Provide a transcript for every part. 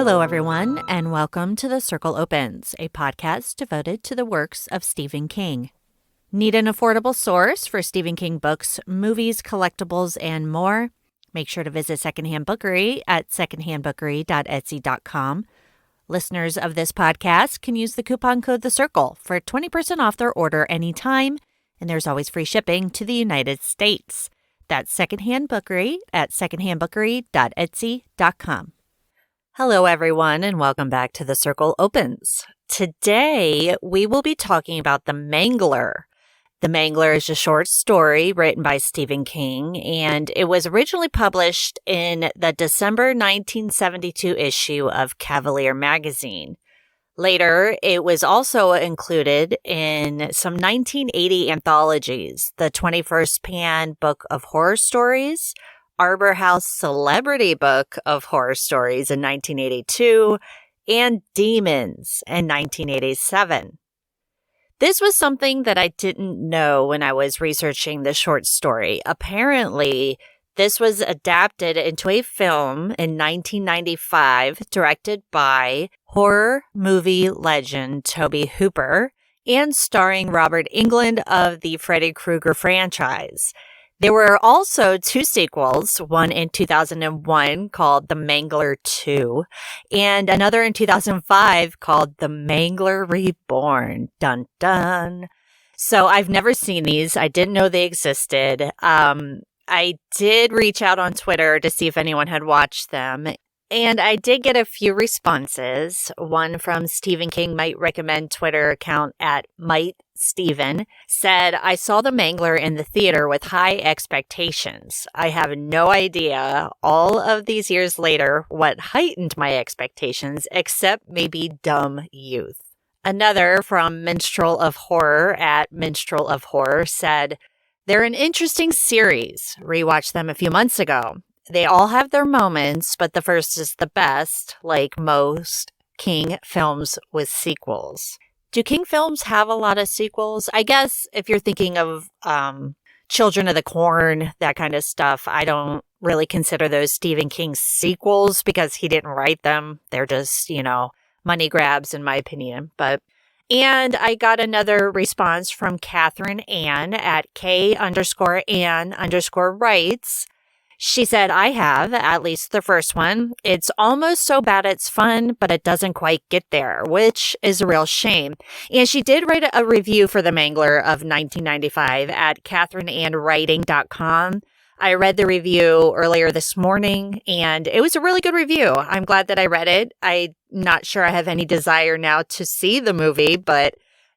Hello, everyone, and welcome to The Circle Opens, a podcast devoted to the works of Stephen King. Need an affordable source for Stephen King books, movies, collectibles, and more? Make sure to visit Secondhand Bookery at secondhandbookery.etsy.com. Listeners of this podcast can use the coupon code TheCircle for 20% off their order anytime, and there's always free shipping to the United States. That's Secondhand Bookery at secondhandbookery.etsy.com. Hello, everyone, and welcome back to The Circle Opens. Today, we will be talking about The Mangler. The Mangler is a short story written by Stephen King, and it was originally published in the December 1972 issue of Cavalier magazine. Later, it was also included in some 1980 anthologies, the 21st Pan Book of Horror Stories, Arbor House Celebrity Book of Horror Stories in 1982, and Demons in 1987. This was something that I didn't know when I was researching the short story. Apparently, this was adapted into a film in 1995, directed by horror movie legend Tobe Hooper and starring Robert Englund of the Freddy Krueger franchise. There were also two sequels, one in 2001 called The Mangler 2, and another in 2005 called The Mangler Reborn. Dun dun. So I've never seen these. I didn't know they existed. I did reach out on Twitter to see if anyone had watched them, and I did get a few responses. One from Stephen King Might Recommend Twitter account at Might Steven said, I saw The Mangler in the theater with high expectations. I have no idea all of these years later what heightened my expectations, except maybe dumb youth. Another from Minstrel of Horror at Minstrel of Horror said, they're an interesting series. Rewatched them a few months ago. They all have their moments, but the first is the best, like most King films with sequels. Do King films have a lot of sequels? I guess if you're thinking of Children of the Corn, that kind of stuff, I don't really consider those Stephen King sequels because he didn't write them. They're just, money grabs in my opinion. And I got another response from Catherine Ann at K_Ann_writes. She said, I have, at least the first one. It's almost so bad it's fun, but it doesn't quite get there, which is a real shame. And she did write a review for The Mangler of 1995 at CatherineAnnWriting.com. I read the review earlier this morning, and it was a really good review. I'm glad that I read it. I'm not sure I have any desire now to see the movie, but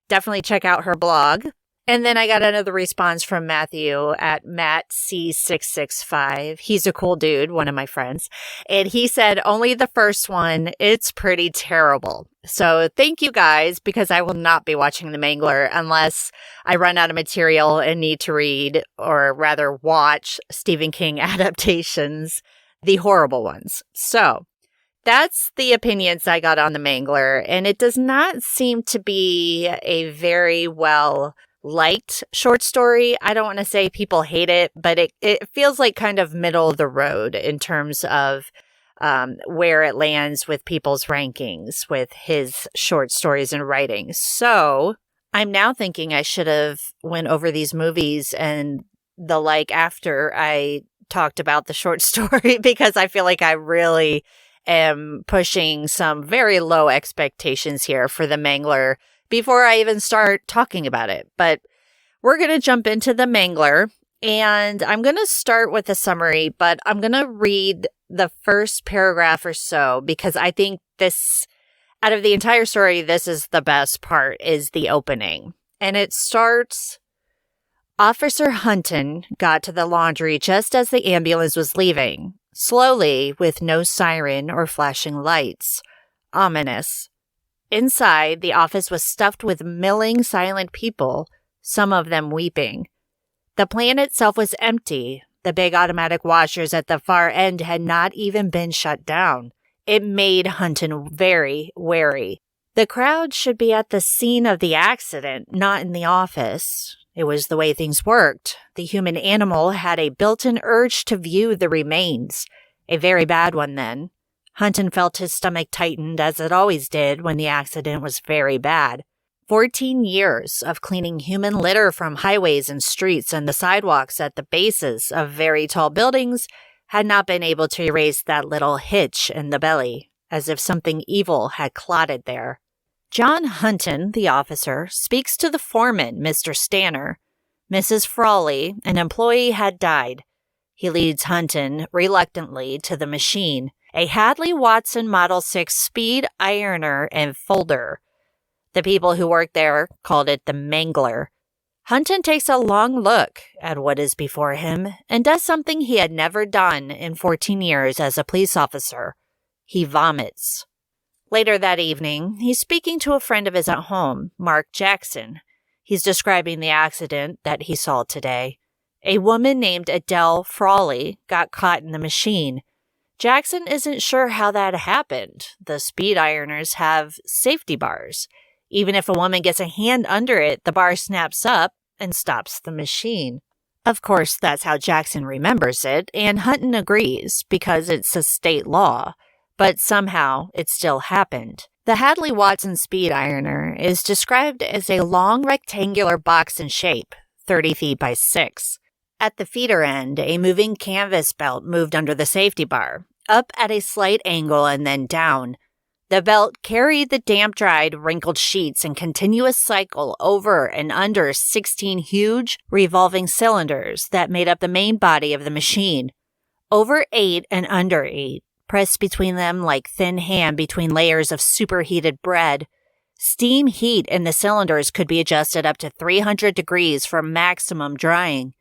definitely check out her blog. And then I got another response from Matthew at MattC665. He's a cool dude, one of my friends. And he said, only the first one, it's pretty terrible. So thank you guys, because I will not be watching The Mangler unless I run out of material and need to read, or rather watch, Stephen King adaptations, the horrible ones. So that's the opinions I got on The Mangler. And it does not seem to be a very well-liked short story. I don't want to say people hate it, but it feels like kind of middle of the road in terms of where it lands with people's rankings with his short stories and writing. So I'm now thinking I should have went over these movies and the like after I talked about the short story, because I feel like I really am pushing some very low expectations here for The Mangler before I even start talking about it. But we're going to jump into The Mangler, and I'm going to start with a summary, but I'm going to read the first paragraph or so, because I think this, out of the entire story, this is the best part, is the opening. And it starts, Officer Hunton got to the laundry just as the ambulance was leaving, slowly, with no siren or flashing lights. Ominous. Inside, the office was stuffed with milling, silent people, some of them weeping. The plant itself was empty. The big automatic washers at the far end had not even been shut down. It made Hunton very wary. The crowd should be at the scene of the accident, not in the office. It was the way things worked. The human animal had a built-in urge to view the remains. A very bad one, then. Hunton felt his stomach tightened, as it always did when the accident was very bad. 14 years of cleaning human litter from highways and streets and the sidewalks at the bases of very tall buildings had not been able to erase that little hitch in the belly, as if something evil had clotted there. John Hunton, the officer, speaks to the foreman, Mr. Stanner. Mrs. Frawley, an employee, had died. He leads Hunton reluctantly to the machine, a Hadley-Watson Model 6 speed ironer and folder. The people who worked there called it the Mangler. Hunton takes a long look at what is before him and does something he had never done in 14 years as a police officer. He vomits. Later that evening, he's speaking to a friend of his at home, Mark Jackson. He's describing the accident that he saw today. A woman named Adele Frawley got caught in the machine. Jackson isn't sure how that happened. The speed ironers have safety bars. Even if a woman gets a hand under it, the bar snaps up and stops the machine. Of course, that's how Jackson remembers it, and Hunton agrees because it's a state law. But somehow, it still happened. The Hadley-Watson speed ironer is described as a long rectangular box in shape, 30 feet by 6. At the feeder end, a moving canvas belt moved under the safety bar, up at a slight angle and then down. The belt carried the damp-dried, wrinkled sheets in continuous cycle over and under 16 huge, revolving cylinders that made up the main body of the machine. Over 8 and under 8, pressed between them like thin ham between layers of superheated bread. Steam heat in the cylinders could be adjusted up to 300 degrees for maximum drying.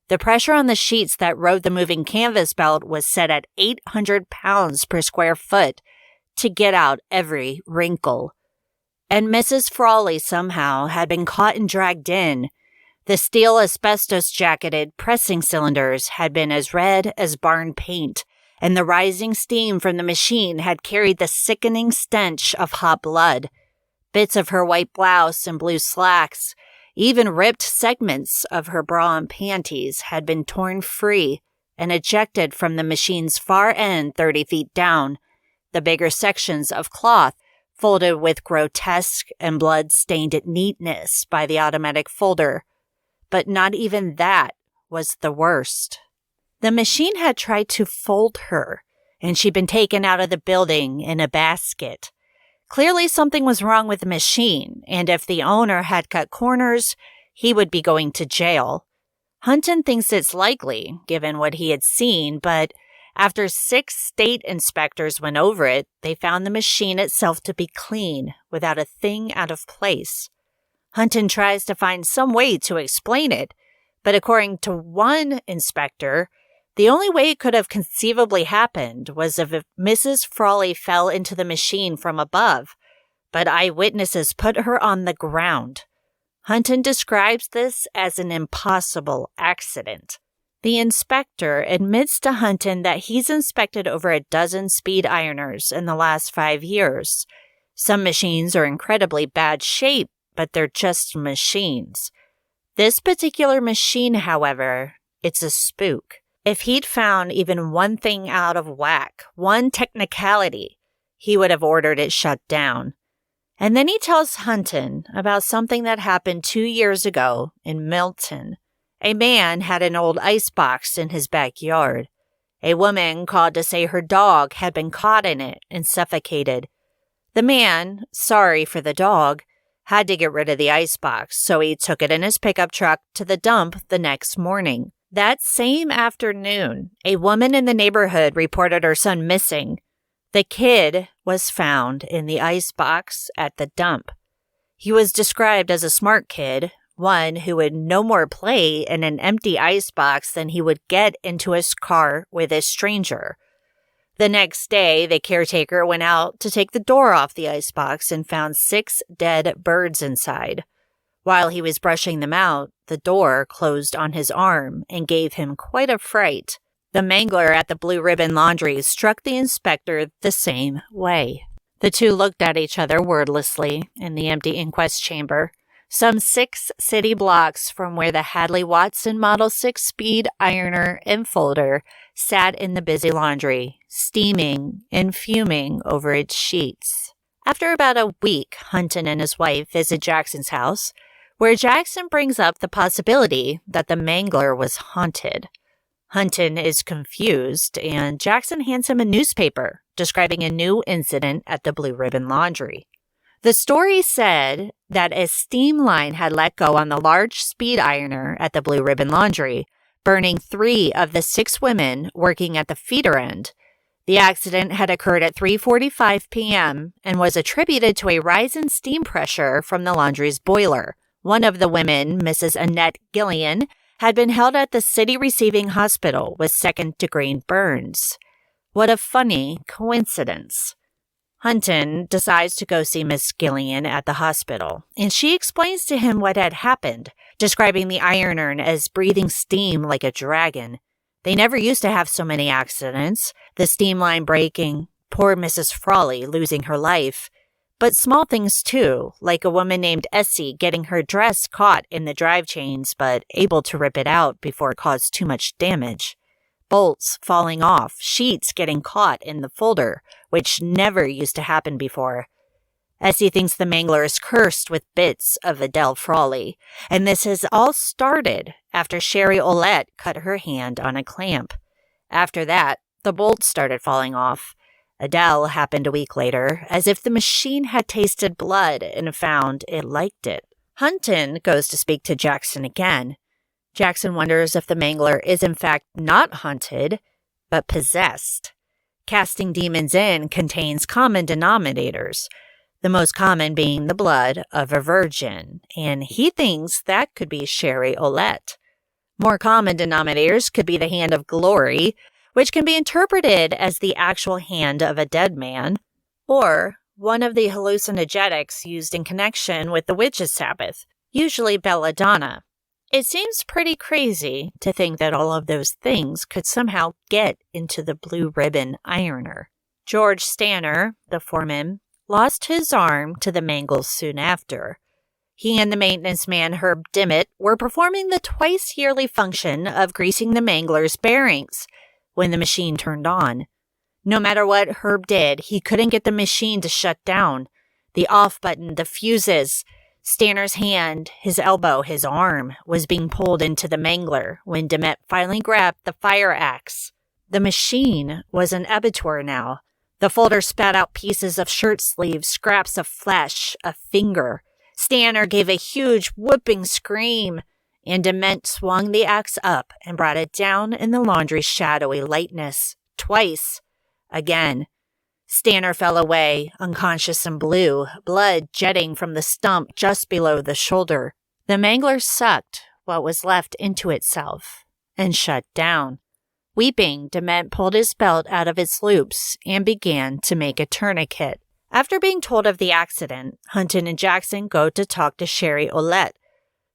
The pressure on the sheets that rode the moving canvas belt was set at 800 pounds per square foot to get out every wrinkle. And Mrs. Frawley somehow had been caught and dragged in. The steel asbestos-jacketed pressing cylinders had been as red as barn paint, and the rising steam from the machine had carried the sickening stench of hot blood. Bits of her white blouse and blue slacks, even ripped segments of her bra and panties, had been torn free and ejected from the machine's far end 30 feet down, the bigger sections of cloth folded with grotesque and blood-stained neatness by the automatic folder. But not even that was the worst. The machine had tried to fold her, and she'd been taken out of the building in a basket. Clearly something was wrong with the machine, and if the owner had cut corners, he would be going to jail. Hunton thinks it's likely, given what he had seen, but after 6 state inspectors went over it, they found the machine itself to be clean, without a thing out of place. Hunton tries to find some way to explain it, but according to one inspector, the only way it could have conceivably happened was if Mrs. Frawley fell into the machine from above, but eyewitnesses put her on the ground. Hunton describes this as an impossible accident. The inspector admits to Hunton that he's inspected over a dozen speed ironers in the last 5 years. Some machines are incredibly bad shape, but they're just machines. This particular machine, however, it's a spook. If he'd found even one thing out of whack, one technicality, he would have ordered it shut down. And then he tells Hunton about something that happened 2 years ago in Milton. A man had an old icebox in his backyard. A woman called to say her dog had been caught in it and suffocated. The man, sorry for the dog, had to get rid of the icebox, so he took it in his pickup truck to the dump the next morning. That same afternoon, a woman in the neighborhood reported her son missing. The kid was found in the icebox at the dump. He was described as a smart kid, one who would no more play in an empty icebox than he would get into his car with a stranger. The next day, the caretaker went out to take the door off the icebox and found 6 dead birds inside. While he was brushing them out, the door closed on his arm and gave him quite a fright. The mangler at the Blue Ribbon Laundry struck the inspector the same way. The two looked at each other wordlessly in the empty inquest chamber. some 6 city blocks from where the Hadley-Watson Model 6 speed ironer and folder sat in the busy laundry, steaming and fuming over its sheets. After about a week, Hunton and his wife visit Jackson's house, where Jackson brings up the possibility that the Mangler was haunted. Hunton is confused, and Jackson hands him a newspaper describing a new incident at the Blue Ribbon Laundry. The story said that a steam line had let go on the large speed ironer at the Blue Ribbon Laundry, burning 3 of the 6 women working at the feeder end. The accident had occurred at 3:45 p.m. and was attributed to a rise in steam pressure from the laundry's boiler. One of the women, Mrs. Annette Gillian, had been held at the city receiving hospital with second-degree burns. What a funny coincidence. Hunton decides to go see Miss Gillian at the hospital, and she explains to him what had happened, describing the ironer as breathing steam like a dragon. They never used to have so many accidents, the steam line breaking, poor Mrs. Frawley losing her life. But small things too, like a woman named Essie getting her dress caught in the drive chains but able to rip it out before it caused too much damage. Bolts falling off, sheets getting caught in the folder, which never used to happen before. Essie thinks the Mangler is cursed with bits of Adele Frawley, and this has all started after Sherry Olette cut her hand on a clamp. After that, the bolts started falling off. Adele happened a week later, as if the machine had tasted blood and found it liked it. Hunton goes to speak to Jackson again. Jackson wonders if the Mangler is in fact not haunted, but possessed. Casting demons in contains common denominators, the most common being the blood of a virgin, and he thinks that could be Sherry Olette. More common denominators could be the hand of glory, which can be interpreted as the actual hand of a dead man, or one of the hallucinogenics used in connection with the witches' Sabbath, usually belladonna. It seems pretty crazy to think that all of those things could somehow get into the Blue Ribbon ironer. George Stanner, the foreman, lost his arm to the Mangles soon after. He and the maintenance man Herb Dimmitt were performing the twice-yearly function of greasing the Mangler's bearings when the machine turned on. No matter what Herb did, he couldn't get the machine to shut down. The off button, the fuses. Stanner's hand, his elbow, his arm was being pulled into the Mangler when Dimmitt finally grabbed the fire axe. The machine was an abattoir now. The folder spat out pieces of shirt sleeves, scraps of flesh, a finger. Stanner gave a huge whooping scream, and Dement swung the axe up and brought it down in the laundry's shadowy lightness. Twice. Again. Stanner fell away, unconscious and blue, blood jetting from the stump just below the shoulder. The Mangler sucked what was left into itself and shut down. Weeping, Dement pulled his belt out of its loops and began to make a tourniquet. After being told of the accident, Hunton and Jackson go to talk to Sherry Olette,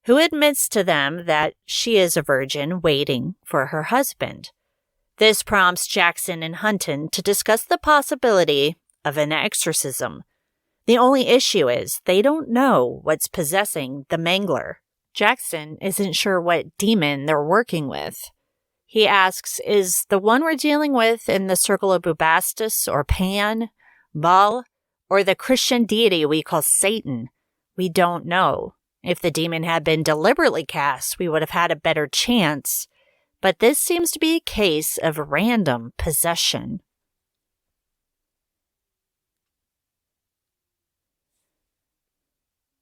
who admits to them that she is a virgin waiting for her husband. This prompts Jackson and Hunton to discuss the possibility of an exorcism. The only issue is they don't know what's possessing the Mangler. Jackson isn't sure what demon they're working with. He asks, is the one we're dealing with in the circle of Bubastis or Pan, Baal, or the Christian deity we call Satan? We don't know. If the demon had been deliberately cast, we would have had a better chance. But this seems to be a case of random possession.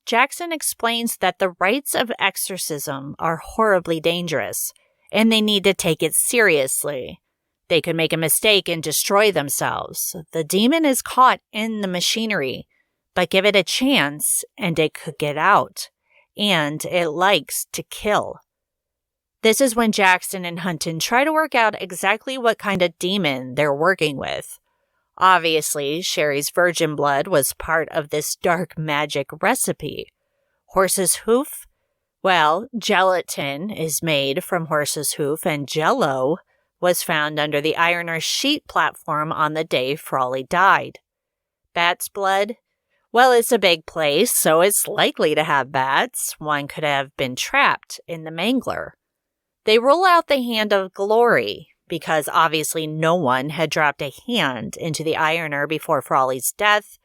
Jackson explains that the rites of exorcism are horribly dangerous, and they need to take it seriously. They could make a mistake and destroy themselves. The demon is caught in the machinery, but give it a chance and it could get out. And it likes to kill. This is when Jackson and Hunton try to work out exactly what kind of demon they're working with. Obviously, Sherry's virgin blood was part of this dark magic recipe. Horse's hoof? Well, gelatin is made from horse's hoof, and Jell-O was found under the ironer's sheet platform on the day Frawley died. Bat's blood? Well, it's a big place, so it's likely to have bats. One could have been trapped in the Mangler. They rule out the Hand of Glory, because obviously no one had dropped a hand into the ironer before Frawley's death,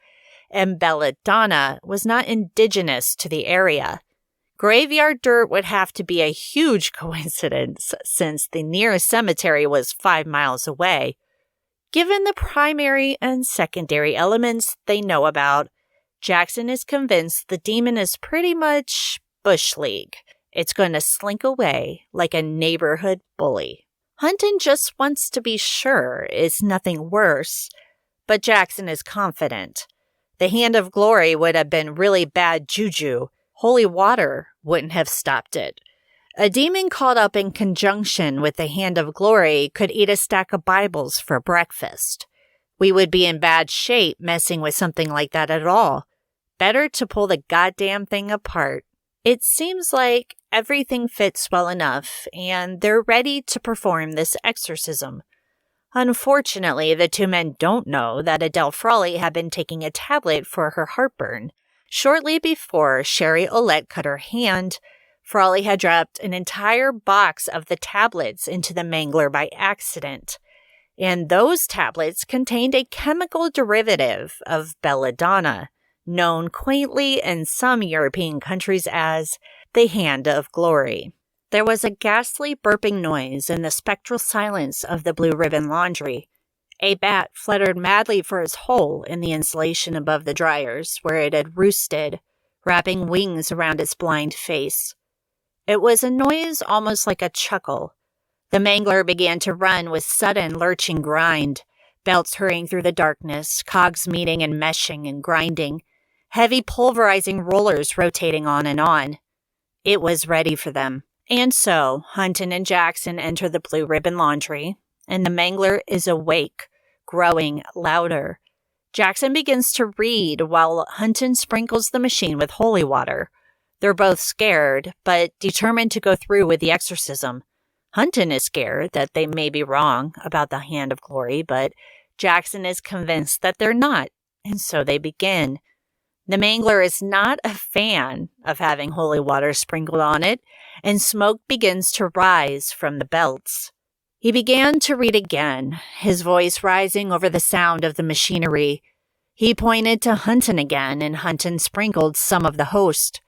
and belladonna was not indigenous to the area. Graveyard dirt would have to be a huge coincidence, since the nearest cemetery was 5 miles away. Given the primary and secondary elements they know about, Jackson is convinced the demon is pretty much Bush League. It's going to slink away like a neighborhood bully. Hunton just wants to be sure it's nothing worse, but Jackson is confident. The Hand of Glory would have been really bad juju. Holy water wouldn't have stopped it. A demon caught up in conjunction with the Hand of Glory could eat a stack of Bibles for breakfast. We would be in bad shape messing with something like that at all. Better to pull the goddamn thing apart. It seems like everything fits well enough, and they're ready to perform this exorcism. Unfortunately, the two men don't know that Adele Frawley had been taking a tablet for her heartburn. Shortly before Sherry Olette cut her hand, Frawley had dropped an entire box of the tablets into the Mangler by accident, and those tablets contained a chemical derivative of belladonna, known quaintly in some European countries as the Hand of Glory. There was a ghastly burping noise in the spectral silence of the blue ribbon laundry. A bat fluttered madly for its hole in the insulation above the dryers, where it had roosted, wrapping wings around its blind face. It was a noise almost like a chuckle. The Mangler began to run with sudden lurching grind, belts hurrying through the darkness, cogs meeting and meshing and grinding, heavy pulverizing rollers rotating on and on. It was ready for them. And so, Hunton and Jackson enter the blue ribbon laundry, and the Mangler is awake, growing louder. Jackson begins to read while Hunton sprinkles the machine with holy water. They're both scared, but determined to go through with the exorcism. Hunton is scared that they may be wrong about the Hand of Glory, but Jackson is convinced that they're not, and so they begin. The Mangler is not a fan of having holy water sprinkled on it, and smoke begins to rise from the belts. He began to read again, his voice rising over the sound of the machinery. He pointed to Hunton again, and Hunton sprinkled some of the host.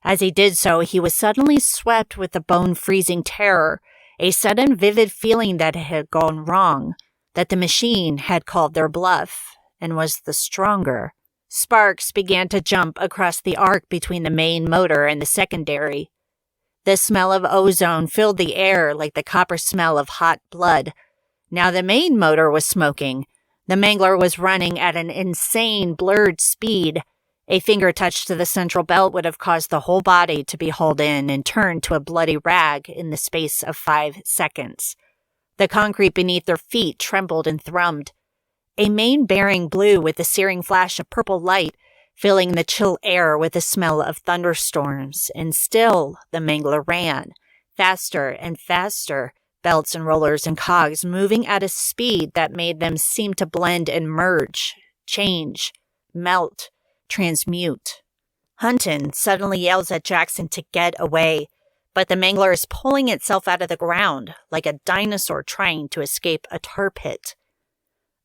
As he did so, he was suddenly swept with a bone-freezing terror, a sudden vivid feeling that it had gone wrong, that the machine had called their bluff, and was the stronger. Sparks began to jump across the arc between the main motor and the secondary. The smell of ozone filled the air like the copper smell of hot blood. Now the main motor was smoking. The Mangler was running at an insane, blurred speed. A finger touch to the central belt would have caused the whole body to be hauled in and turned to a bloody rag in the space of 5 seconds. The concrete beneath their feet trembled and thrummed. A main bearing blew with a searing flash of purple light, filling the chill air with the smell of thunderstorms, and still the Mangler ran, faster and faster, belts and rollers and cogs moving at a speed that made them seem to blend and merge, change, melt, transmute. Hunton suddenly yells at Jackson to get away, but the Mangler is pulling itself out of the ground like a dinosaur trying to escape a tar pit.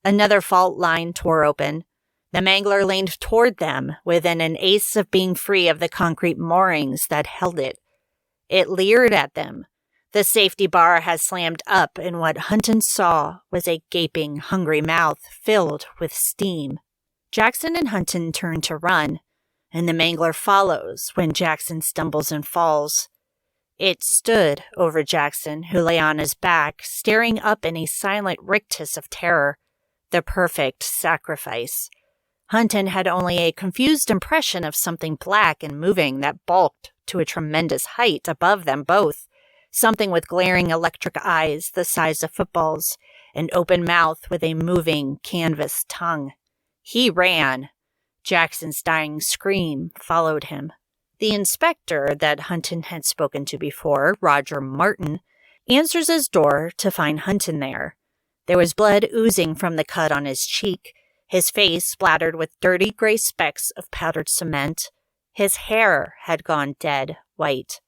Another fault line tore open. The Mangler leaned toward them, within an ace of being free of the concrete moorings that held it. It leered at them. The safety bar had slammed up, and what Hunton saw was a gaping, hungry mouth filled with steam. Jackson and Hunton turn to run, and the Mangler follows when Jackson stumbles and falls. It stood over Jackson, who lay on his back, staring up in a silent rictus of terror. The perfect sacrifice. Hunton had only a confused impression of something black and moving that bulked to a tremendous height above them both, something with glaring electric eyes the size of footballs, an open mouth with a moving canvas tongue. He ran. Jackson's dying scream followed him. The inspector that Hunton had spoken to before, Roger Martin, answers his door to find Hunton there. There was blood oozing from the cut on his cheek. his face splattered with dirty gray specks of powdered cement. His hair had gone dead white.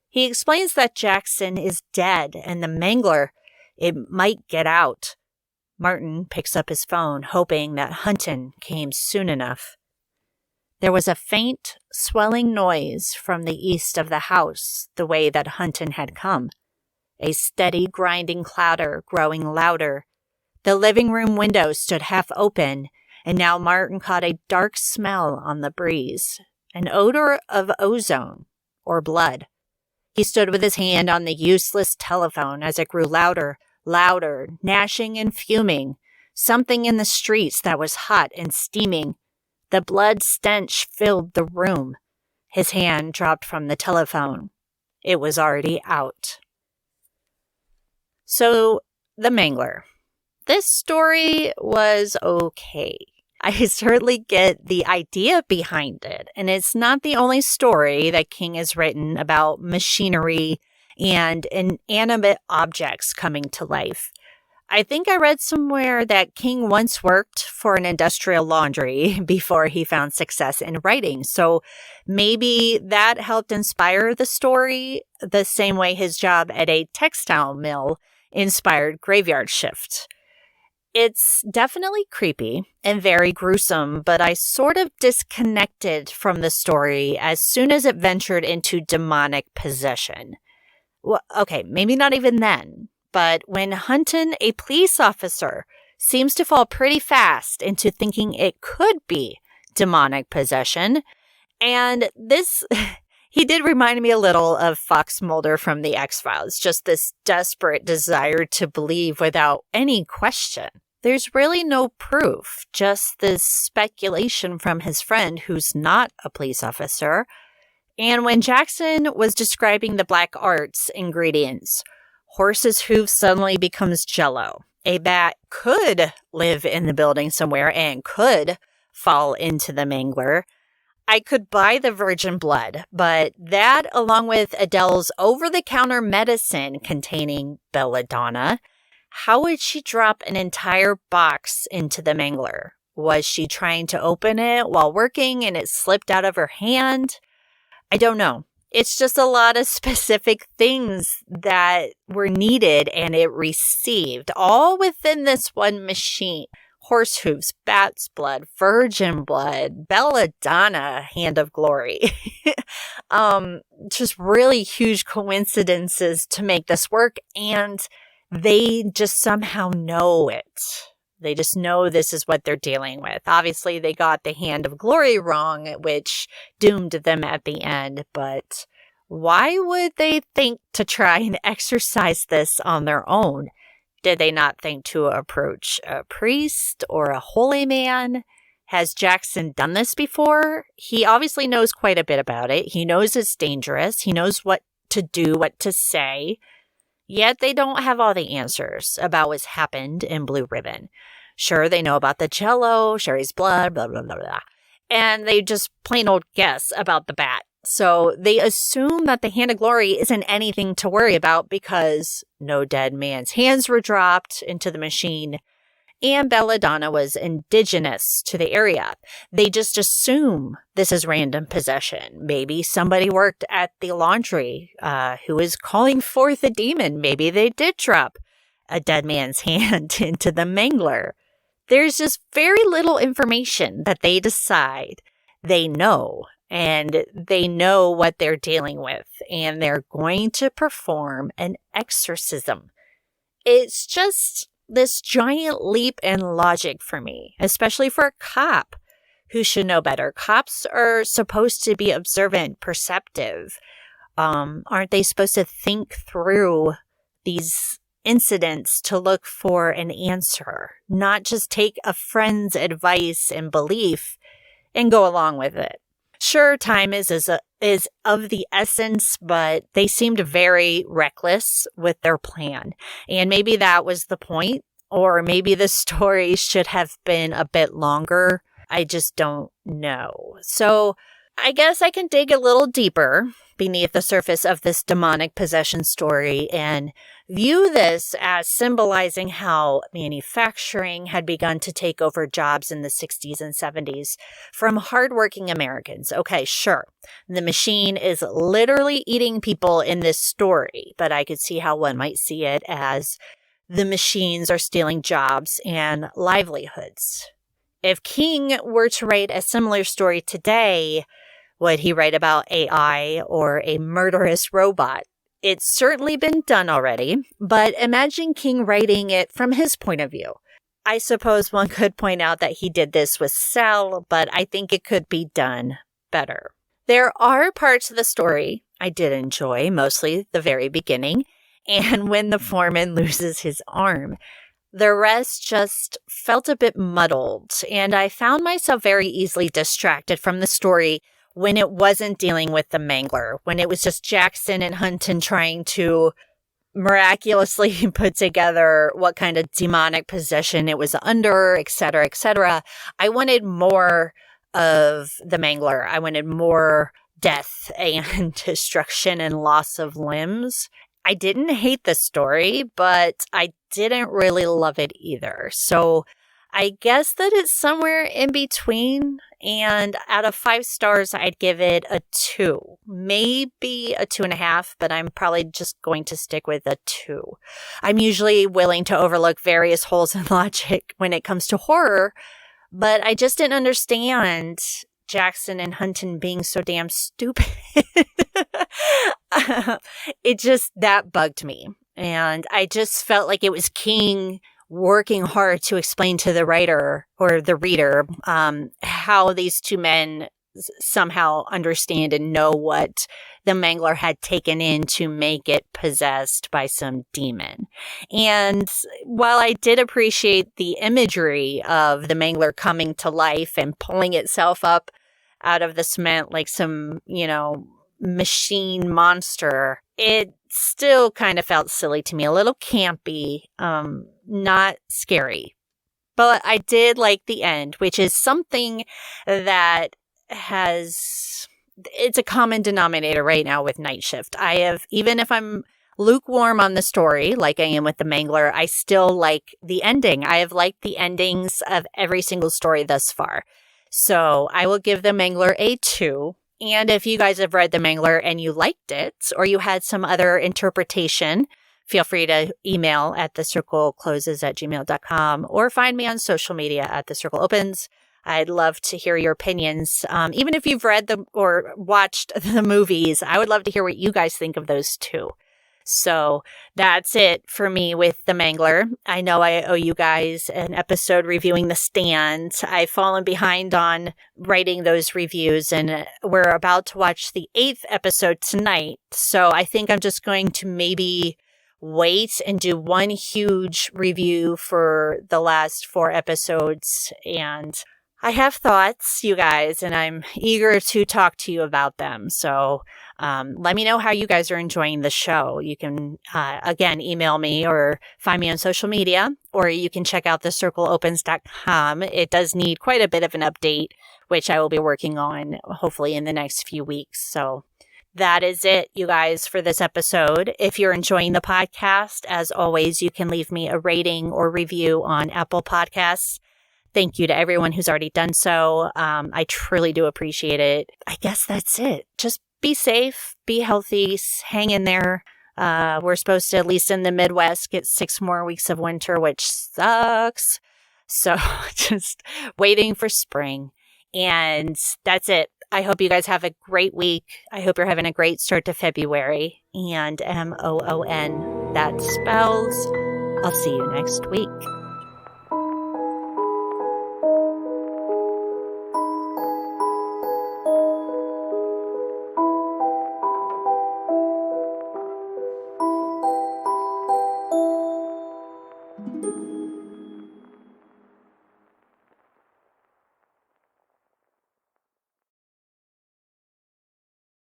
He explains that Jackson is dead and the Mangler, it might get out. Martin picks up his phone, hoping that Hunton came soon enough. There was a faint, swelling noise from the east of the house, the way that Hunton had come. A steady, grinding clatter growing louder. The living room window stood half open, and now Martin caught a dark smell on the breeze, an odor of ozone or blood. He stood with his hand on the useless telephone as it grew louder, gnashing and fuming. Something in the streets that was hot and steaming. The blood stench filled the room. His hand dropped from the telephone. It was already out. So, the Mangler. This story was okay. I certainly get the idea behind it, and it's not the only story that King has written about machinery and inanimate objects coming to life. I think I read somewhere that King once worked for an industrial laundry before he found success in writing, so maybe that helped inspire the story the same way his job at a textile mill inspired Graveyard Shift. It's definitely creepy and very gruesome, but I sort of disconnected from the story as soon as it ventured into demonic possession. Well, okay, maybe not even then, but when Hunton, a police officer, seems to fall pretty fast into thinking it could be demonic possession, and this... He did remind me a little of Fox Mulder from The X-Files, just this desperate desire to believe without any question. There's really no proof, just this speculation from his friend who's not a police officer. And when Jackson was describing the black arts ingredients, horse's hoof suddenly becomes jello. A bat could live in the building somewhere and could fall into the Mangler. I could buy the virgin blood, but that, along with Adele's over-the-counter medicine containing belladonna, how would she drop an entire box into the Mangler? Was she trying to open it while working and it slipped out of her hand? I don't know. It's just a lot of specific things that were needed and it received, all within this one machine. Horse hooves, bat's blood, virgin blood, belladonna, hand of glory. Just really huge coincidences to make this work, and they just somehow know it. They just know this is what they're dealing with. Obviously, they got the hand of glory wrong, which doomed them at the end, but why would they think to try and exercise this on their own? Did they not think to approach a priest or a holy man? Has Jackson done this before? He obviously knows quite a bit about it. He knows it's dangerous. He knows what to do, what to say. Yet they don't have all the answers about what's happened in Blue Ribbon. Sure, they know about the jello, Sherry's blood, blah, blah, blah, blah. And they just plain old guess about the bat. So they assume that the hand of glory isn't anything to worry about because no dead man's hands were dropped into the machine and belladonna was indigenous to the area. They just assume this is random possession. Maybe somebody worked at the laundry who is calling forth a demon. Maybe they did drop a dead man's hand into the Mangler. There's just very little information that they decide they know. And they know what they're dealing with, and they're going to perform an exorcism. It's just this giant leap in logic for me, especially for a cop who should know better. Cops are supposed to be observant, perceptive. Aren't they supposed to think through these incidents to look for an answer, not just take a friend's advice and belief and go along with it? Sure, time is of the essence, but they seemed very reckless with their plan. And maybe that was the point, or maybe the story should have been a bit longer. I just don't know. So I guess I can dig a little deeper beneath the surface of this demonic possession story and view this as symbolizing how manufacturing had begun to take over jobs in the 60s and 70s from hardworking Americans. Okay, sure, the machine is literally eating people in this story, but I could see how one might see it as the machines are stealing jobs and livelihoods. If King were to write a similar story today, would he write about AI or a murderous robot? It's certainly been done already, but imagine King writing it from his point of view. I suppose one could point out that he did this with Sal, but I think it could be done better. There are parts of the story I did enjoy, mostly the very beginning, and when the foreman loses his arm. The rest just felt a bit muddled, and I found myself very easily distracted from the story when it wasn't dealing with the Mangler, when it was just Jackson and Hunton trying to miraculously put together what kind of demonic possession it was under, et cetera, et cetera. I wanted more of the Mangler. I wanted more death and destruction and loss of limbs. I didn't hate the story, but I didn't really love it either. So I guess that it's somewhere in between. And out of 5 stars, I'd give it a 2, maybe a 2.5, but I'm probably just going to stick with a 2. I'm usually willing to overlook various holes in logic when it comes to horror, but I just didn't understand Jackson and Hunton being so damn stupid. That bugged me. And I just felt like it was King working hard to explain to the writer or the reader how these two men somehow understand and know what the Mangler had taken in to make it possessed by some demon. And while I did appreciate the imagery of the Mangler coming to life and pulling itself up out of the cement like some, machine monster, it still kind of felt silly to me, a little campy, not scary. But I did like the end, which is something that it's a common denominator right now with Night Shift. Even if I'm lukewarm on the story, like I am with the Mangler, I still like the ending. I have liked the endings of every single story thus far. So I will give the Mangler a 2. And if you guys have read The Mangler and you liked it, or you had some other interpretation, feel free to email at thecirclecloses@gmail.com or find me on social media at thecircleopens. I'd love to hear your opinions. Even if you've read or watched the movies, I would love to hear what you guys think of those too. So that's it for me with The Mangler. I know I owe you guys an episode reviewing The Stand. I've fallen behind on writing those reviews, and we're about to watch the 8th episode tonight. So I think I'm just going to maybe wait and do one huge review for the last 4 episodes. And I have thoughts, you guys, and I'm eager to talk to you about them. So let me know how you guys are enjoying the show. You can, again, email me or find me on social media, or you can check out thecircleopens.com. It does need quite a bit of an update, which I will be working on hopefully in the next few weeks. So that is it, you guys, for this episode. If you're enjoying the podcast, as always, you can leave me a rating or review on Apple Podcasts. Thank you to everyone who's already done so. I truly do appreciate it. I guess that's it. Just be safe, be healthy, hang in there. We're supposed to, at least in the Midwest, get 6 more weeks of winter, which sucks. So just waiting for spring. And that's it. I hope you guys have a great week. I hope you're having a great start to February. And MOON, that spells I'll see you next week.